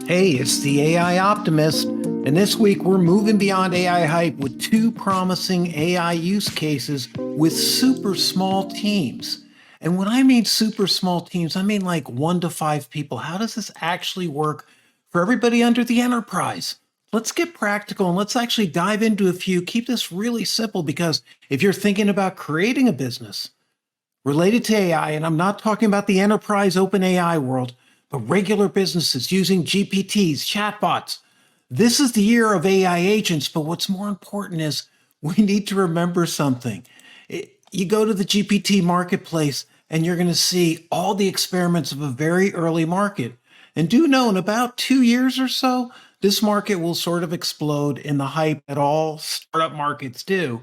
Hey, it's the AI Optimist, and this week we're moving beyond AI hype with two promising AI use cases with super small teams. And when I mean super small teams, I mean like 1 to 5 people. How does this actually work for everybody under the enterprise? Let's get practical and let's actually dive into a few. Keep this really simple because if you're thinking about creating a business related to AI, and I'm not talking about the enterprise open AI world, but regular businesses using GPTs, chatbots. This is the year of AI agents, but what's more important is we need to remember something. You go to the GPT marketplace and you're going to see all the experiments of a very early market. And do know in about 2 years or so, this market will sort of explode in the hype that all startup markets do.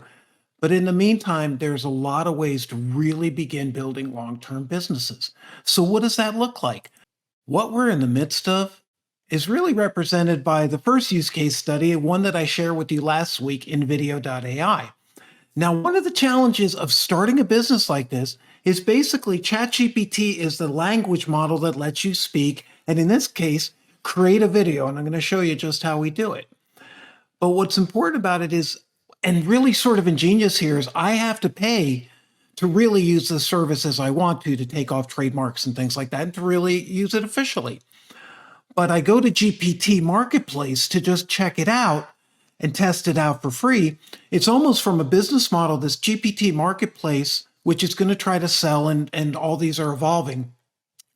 But in the meantime, there's a lot of ways to really begin building long-term businesses. So what does that look like? What we're in the midst of is really represented by the first use case study, one that I shared with you last week, INVIDEO AI. Now, one of the challenges of starting a business like this is basically ChatGPT is the language model that lets you speak, and in this case, create a video. And I'm going to show you just how we do it. But what's important about it is, and really sort of ingenious here, is I have to pay to really use the service as I want to take off trademarks and things like that, and to really use it officially. But I go to GPT Marketplace to just check it out and test it out for free. It's almost from a business model, this GPT Marketplace, which is going to try to sell, and all these are evolving.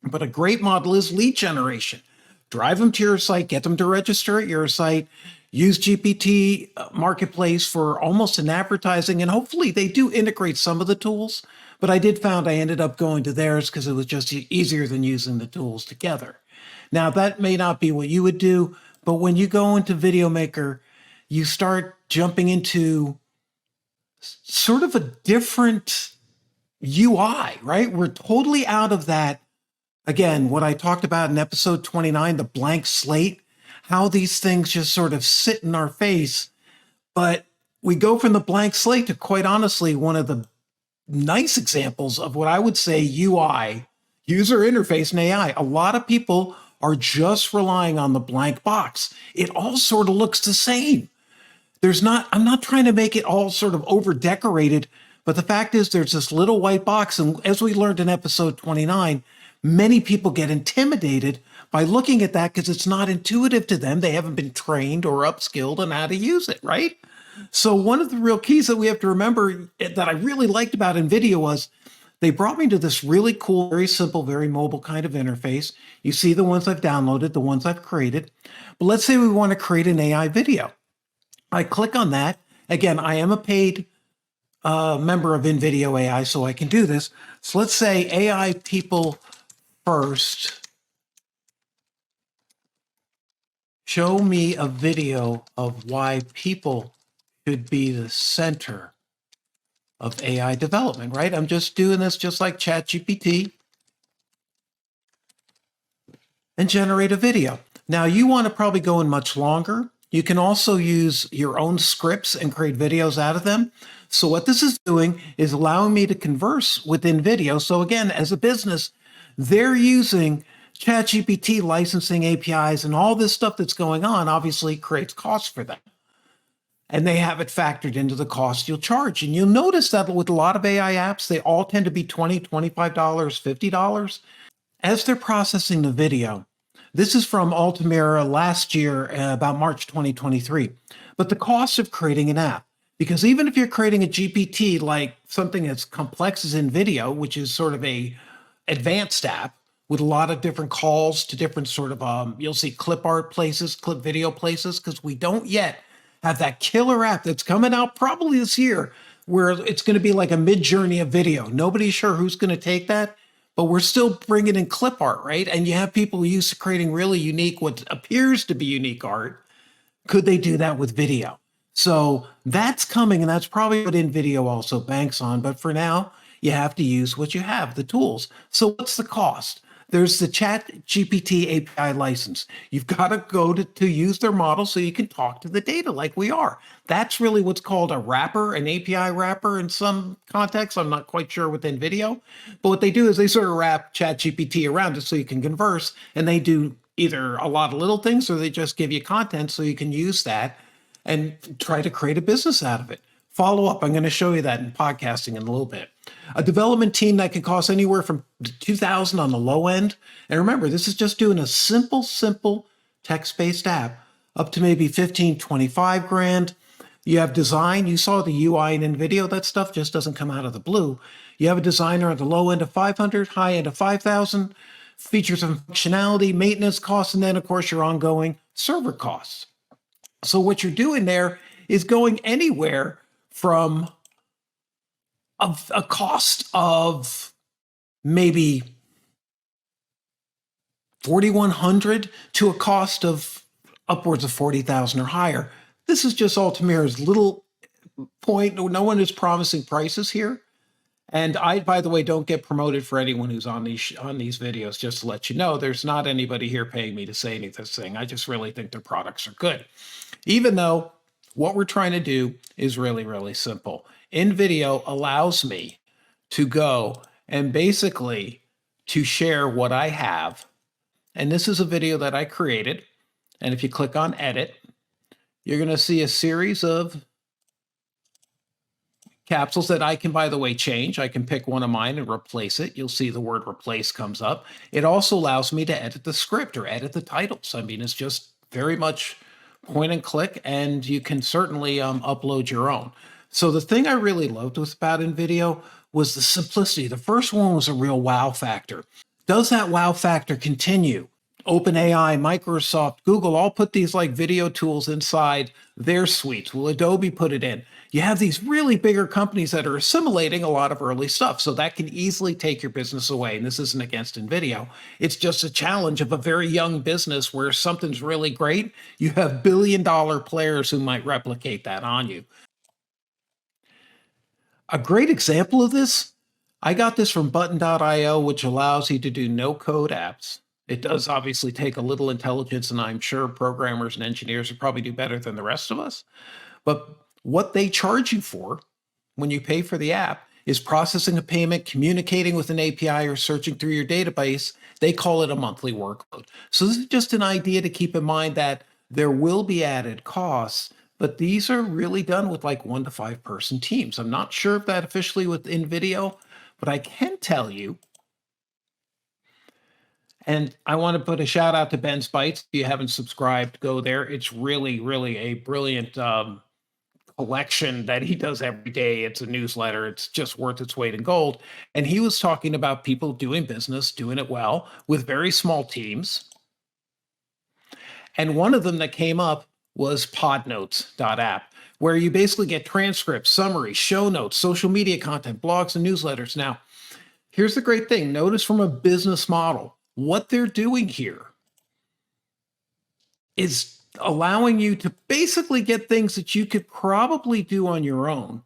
But a great model is lead generation. Drive them to your site, get them to register at your site, use GPT Marketplace for almost an advertising, and hopefully they do integrate some of the tools. But I did found I ended up going to theirs because it was just easier than using the tools together. Now, that may not be what you would do, but when you go into Video Maker, you start jumping into sort of a different UI, right? We're totally out of that. Again, what I talked about in episode 29, the blank slate, how these things just sort of sit in our face. But we go from the blank slate to, quite honestly, one of the nice examples of what I would say UI, user interface, and AI. A lot of people are just relying on the blank box. It all sort of looks the same. I'm not trying to make it all sort of over decorated, but the fact is there's this little white box. And as we learned in episode 29, many people get intimidated by looking at that because it's not intuitive to them. They haven't been trained or upskilled on how to use it, right? So one of the real keys that we have to remember that I really liked about NVIDIA was they brought me to this really cool, very simple, very mobile kind of interface. You see the ones I've downloaded, the ones I've created. But let's say we want to create an AI video. I click on that. Again, I am a paid member of INVIDEO AI, so I can do this. So let's say AI people first. Show me a video of why people should be the center of AI development, right? I'm just doing this just like ChatGPT and generate a video. Now, you want to probably go in much longer. You can also use your own scripts and create videos out of them. So what this is doing is allowing me to converse with NVIDIO. So again, as a business, they're using ChatGPT licensing APIs and all this stuff that's going on obviously creates costs for them. And they have it factored into the cost you'll charge. And you'll notice that with a lot of AI apps, they all tend to be $20, $25, $50. As they're processing the video, this is from Altamira last year, about March 2023. But the cost of creating an app, because even if you're creating a GPT like something as complex as InVideo, which is sort of a advanced app, with a lot of different calls to different sort of, you'll see clip art places, clip video places, because we don't yet have that killer app that's coming out probably this year, where it's going to be like a mid-journey of video. Nobody's sure who's going to take that, but we're still bringing in clip art, right? And you have people used to creating really unique, what appears to be unique art. Could they do that with video? So that's coming, and that's probably what InVideo also banks on. But for now, you have to use what you have, the tools. So what's the cost? There's the ChatGPT API license. You've got to go to use their model so you can talk to the data like we are. That's really what's called a wrapper, an API wrapper in some contexts. I'm not quite sure with NVIDIO. But what they do is they sort of wrap ChatGPT around it so you can converse, and they do either a lot of little things or they just give you content so you can use that and try to create a business out of it. Follow up. I'm going to show you that in podcasting in a little bit. A development team that can cost anywhere from 2,000 on the low end. And remember, this is just doing a simple text-based app up to maybe 15, 25 grand. You have design. You saw the UI in INVIDEO. That stuff just doesn't come out of the blue. You have a designer at the low end of 500, high end of 5,000. Features and functionality, maintenance costs, and then, of course, your ongoing server costs. So what you're doing there is going anywhere from a cost of maybe 4,100 to a cost of upwards of 40,000 or higher. This is just Altamare's little point. No one is promising prices here. And I, by the way, don't get promoted for anyone who's on these videos, just to let you know. There's not anybody here paying me to say anything. I just really think their products are good. Even though what we're trying to do is really simple. INVIDEO allows me to go and basically to share what I have. And this is a video that I created. And if you click on edit, you're going to see a series of capsules that I can, by the way, change. I can pick one of mine and replace it. You'll see the word replace comes up. It also allows me to edit the script or edit the titles. I mean, it's just very much point and click, and you can certainly upload your own. So the thing I really loved about INVIDEO was the simplicity. The first one was a real wow factor. Does that wow factor continue? OpenAI, Microsoft, Google all put these like video tools inside their suites. Will Adobe put it in? You have these really bigger companies that are assimilating a lot of early stuff. So that can easily take your business away. And this isn't against INVIDEO. It's just a challenge of a very young business where something's really great. You have billion-dollar players who might replicate that on you. A great example of this, I got this from button.io, which allows you to do no-code apps. It does obviously take a little intelligence, and I'm sure programmers and engineers will probably do better than the rest of us. But what they charge you for when you pay for the app is processing a payment, communicating with an API, or searching through your database. They call it a monthly workload. So this is just an idea to keep in mind that there will be added costs, but these are really done with like 1 to 5 person teams. I'm not sure if that officially with INVIDEO, but I can tell you. And I want to put a shout out to Ben's Bites. If you haven't subscribed, go there. It's really a brilliant collection that he does every day. It's a newsletter. It's just worth its weight in gold. And he was talking about people doing business, doing it well with very small teams. And one of them that came up was PodNotes.app, where you basically get transcripts, summaries, show notes, social media content, blogs, and newsletters. Now, here's the great thing. Notice from a business model, what they're doing here is allowing you to basically get things that you could probably do on your own,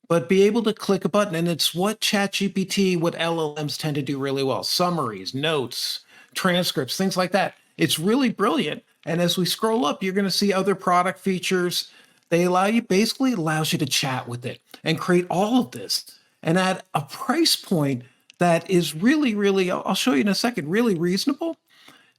but be able to click a button. And it's what ChatGPT, what LLMs tend to do really well. Summaries, notes, transcripts, things like that. It's really brilliant. And as we scroll up, you're going to see other product features. They basically allows you to chat with it and create all of this. And at a price point that is really, I'll show you in a second, really reasonable.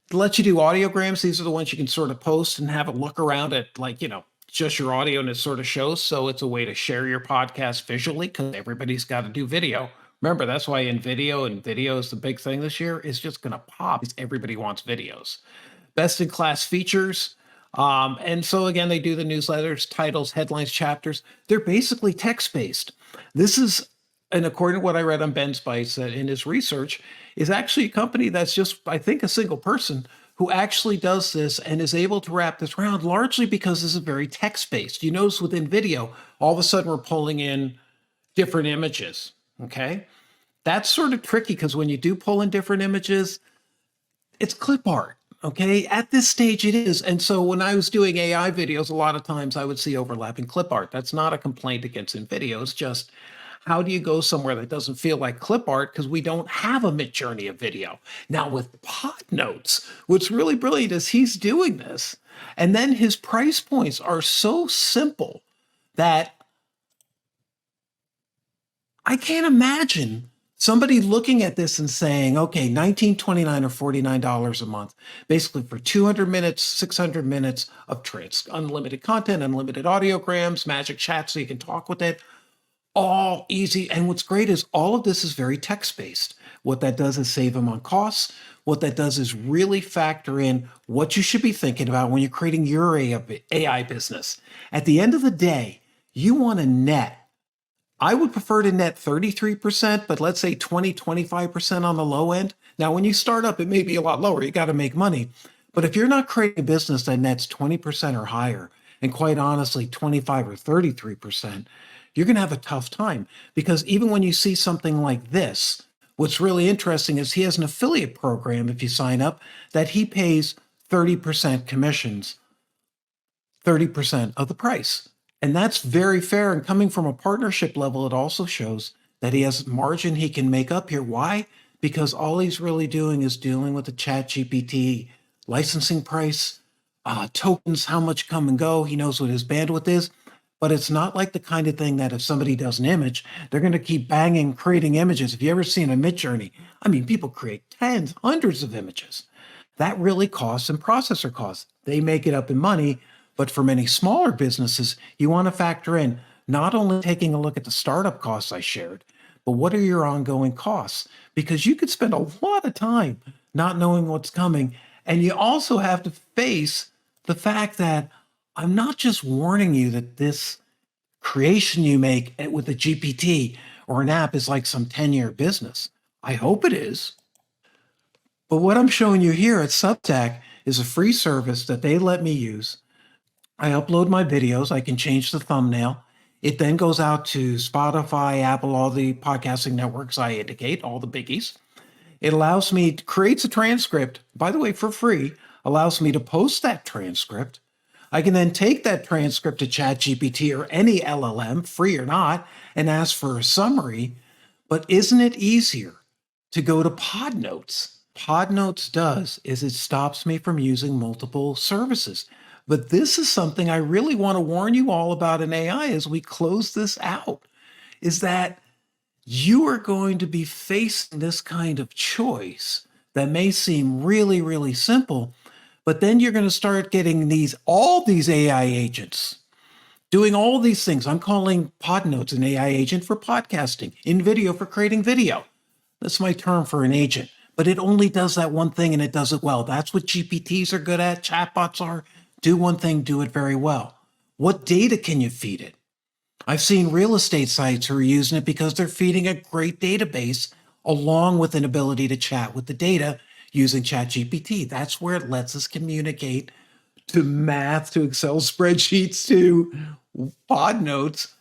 It lets you do audiograms. These are the ones you can sort of post and have a look around at, like, just your audio, and it sort of shows. So it's a way to share your podcast visually, because everybody's got to do video. Remember, that's why INVIDEO and video is the big thing this year. It's just going to pop. Everybody wants videos. Best in class features. And so again, they do the newsletters, titles, headlines, chapters. They're basically text-based. This is, and according to what I read on Ben's Bites in his research, is actually a company that's just, I think, a single person who actually does this and is able to wrap this around, largely because this is very text-based. You notice with INVIDEO, all of a sudden we're pulling in different images, okay? That's sort of tricky because when you do pull in different images, it's clip art, okay? At this stage it is. And so when I was doing AI videos, a lot of times I would see overlapping clip art. That's not a complaint against INVIDEO. It's just, how do you go somewhere that doesn't feel like clip art? Because we don't have a mid-journey of video. Now with PodNotes, what's really brilliant is he's doing this. And then his price points are so simple that I can't imagine Somebody looking at this and saying, okay, $19.29 or $49 a month, basically for 200 minutes, 600 minutes of unlimited content, unlimited audiograms, magic chat so you can talk with it, all easy. And what's great is all of this is very text-based. What that does is save them on costs. What that does is really factor in what you should be thinking about when you're creating your AI business. At the end of the day, you want to net. I would prefer to net 33%, but let's say 20, 25% on the low end. Now, when you start up, it may be a lot lower. You got to make money. But if you're not creating a business that nets 20% or higher, and quite honestly, 25 or 33%, you're going to have a tough time. Because even when you see something like this, what's really interesting is he has an affiliate program, if you sign up, that he pays 30% commissions, 30% of the price. And that's very fair. And coming from a partnership level, it also shows that he has margin he can make up here. Why? Because all he's really doing is dealing with the Chat GPT licensing price, tokens, how much come and go. He knows what his bandwidth is. But it's not like the kind of thing that if somebody does an image, they're going to keep banging, creating images. If you ever seen a Midjourney, I mean, people create tens, hundreds of images. That really costs and processor costs. They make it up in money. But for many smaller businesses, you want to factor in not only taking a look at the startup costs I shared, but what are your ongoing costs? Because you could spend a lot of time not knowing what's coming. And you also have to face the fact that I'm not just warning you that this creation you make with a GPT or an app is like some 10-year business. I hope it is. But what I'm showing you here at Substack is a free service that they let me use. I upload my videos. I can change the thumbnail. It then goes out to Spotify, Apple, all the podcasting networks I indicate, all the biggies. It allows me, creates a transcript, by the way, for free, allows me to post that transcript. I can then take that transcript to ChatGPT or any LLM, free or not, and ask for a summary. But isn't it easier to go to PodNotes? PodNotes does is it stops me from using multiple services. But this is something I really want to warn you all about in AI as we close this out, is that you are going to be facing this kind of choice that may seem really, really simple, but then you're going to start getting all these AI agents doing all these things. I'm calling PodNotes an AI agent for podcasting, INVIDEO for creating video. That's my term for an agent, but it only does that one thing and it does it well. That's what GPTs are good at, chatbots are. Do one thing, do it very well. What data can you feed it? I've seen real estate sites who are using it because they're feeding a great database along with an ability to chat with the data using ChatGPT. That's where it lets us communicate to math, to Excel spreadsheets, to PodNotes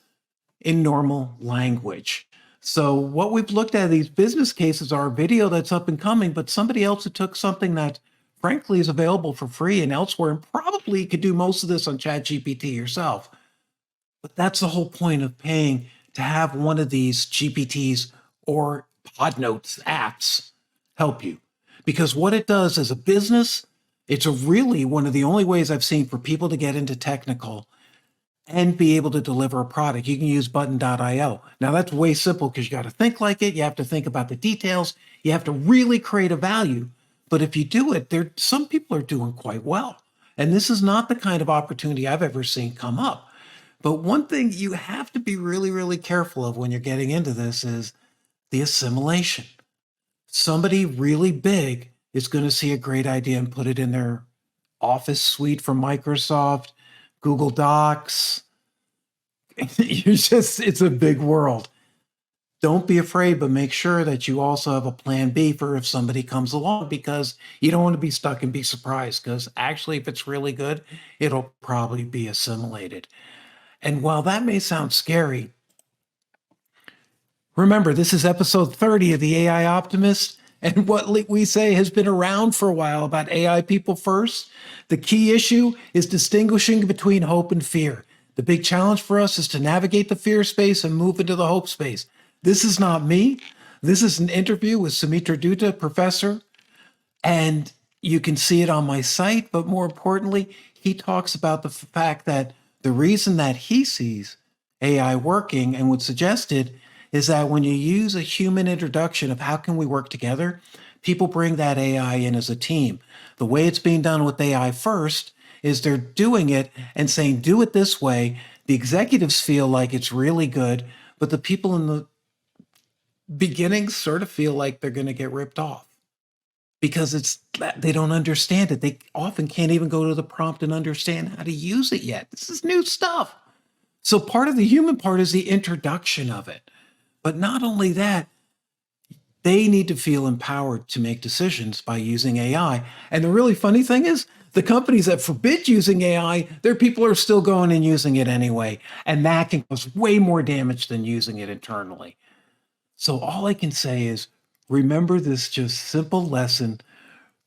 in normal language. So what we've looked at, these business cases are a video that's up and coming, but somebody else who took something that frankly is available for free and elsewhere, and probably could do most of this on ChatGPT yourself. But that's the whole point of paying to have one of these GPTs or PodNotes apps help you. Because what it does as a business, it's really one of the only ways I've seen for people to get into technical and be able to deliver a product. You can use button.io. Now that's way simple because you got to think like it. You have to think about the details. You have to really create a value. But if you do it, some people are doing quite well. And this is not the kind of opportunity I've ever seen come up. But one thing you have to be really, really careful of when you're getting into this is the assimilation. Somebody really big is going to see a great idea and put it in their Office suite from Microsoft, Google Docs. It's a big world. Don't be afraid, but make sure that you also have a plan B for if somebody comes along, because you don't want to be stuck and be surprised, because actually, if it's really good, it'll probably be assimilated. And while that may sound scary, remember, this is episode 30 of the AI Optimist, and what we say has been around for a while about AI people first. The key issue is distinguishing between hope and fear. The big challenge for us is to navigate the fear space and move into the hope space. This is not me. This is an interview with Sumitra Dutta, professor, and you can see it on my site. But more importantly, he talks about the fact that the reason that he sees AI working and would suggest it is that when you use a human introduction of how can we work together, people bring that AI in as a team. The way it's being done with AI first is they're doing it and saying, do it this way. The executives feel like it's really good, but the people in the beginning sort of feel like they're going to get ripped off because they don't understand it. They often can't even go to the prompt and understand how to use it yet. This is new stuff. So part of the human part is the introduction of it. But not only that, they need to feel empowered to make decisions by using AI. And the really funny thing is, the companies that forbid using AI, their people are still going and using it anyway. And that can cause way more damage than using it internally. So all I can say is remember this just simple lesson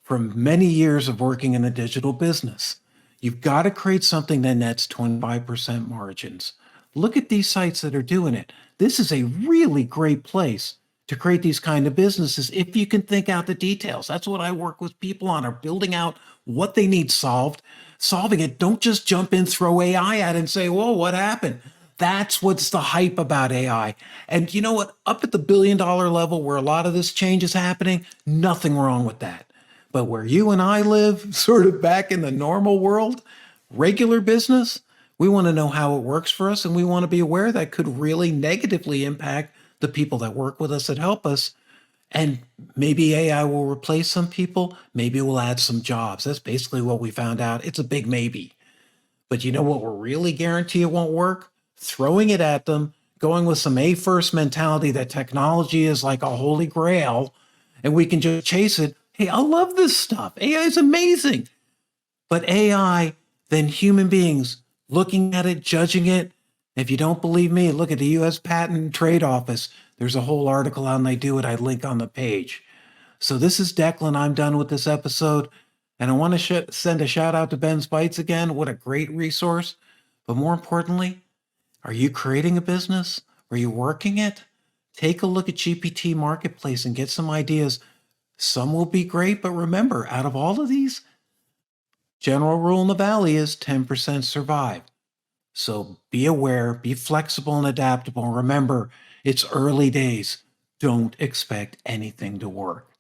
from many years of working in the digital business. You've got to create something that nets 25% margins. Look at these sites that are doing it. This is a really great place to create these kind of businesses if you can think out the details. That's what I work with people on, are building out what they need solved, solving it. Don't just jump in, throw AI at it and say, whoa, what happened? That's what's the hype about AI. And you know what? Up at the billion-dollar level where a lot of this change is happening, nothing wrong with that. But where you and I live, sort of back in the normal world, regular business, we want to know how it works for us, and we want to be aware that could really negatively impact the people that work with us, that help us. And maybe AI will replace some people, maybe it will add some jobs. That's basically what we found out. It's a big maybe. But you know what will really guarantee it won't work? Throwing it at them, going with some A first mentality that technology is like a holy grail and we can just chase it. Hey, I love this stuff. AI is amazing. But AI, then human beings looking at it, judging it. If you don't believe me, look at the US Patent and Trade Office. There's a whole article on they do it. I link on the page. So this is Declan. I'm done with this episode. And I want to send a shout out to Ben's Bites again. What a great resource. But more importantly, are you creating a business? Are you working it? Take a look at GPT Marketplace and get some ideas. Some will be great, but remember, out of all of these, general rule in the valley is 10% survive. So be aware, be flexible and adaptable. Remember, it's early days. Don't expect anything to work.